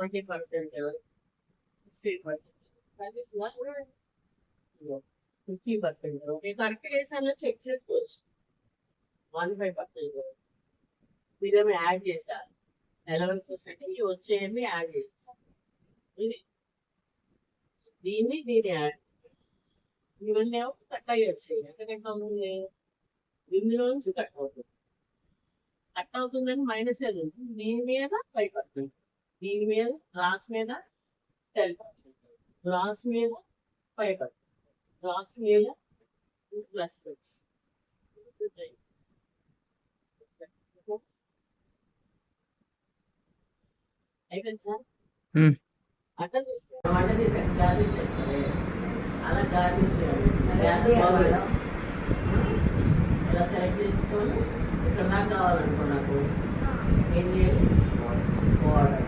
20%, 60%. That is not 50%. Okay, correct చేసాను check చేసుకోవచ్చు. 15% ఇదేమో యాడ్ చేశారు. అలవెన్సెస్ అంటే ఇవి వచ్చేయన్ని యాడ్ చేశారు. ఇది దీన్ని యాడ్ ఇవన్నీ ఏమో కట్ అయ్యి వచ్చాయి. ఎంత కట్ అవుతుంది? ఇందులో నుంచి కట్ అవుతుంది. కట్ అవుతుందని మైనస్ ఉంటుంది. దీని మీద 5%, దీని మీద గ్లాస్ మీద 10%, గ్లాస్ మీద 5%, గ్లాస్ మీద +6. అయిపోయిందా? అర్థం తీసుకో వంట తీసాను గార్నిష్ చేస్తారే అలా గార్నిష్ చేయాలి. ఇలా సెలెక్ట్ చేసుకొని ఇక్కడ నాకు కావాలనుకో నాకు ఏం చేయాలి? వాటర్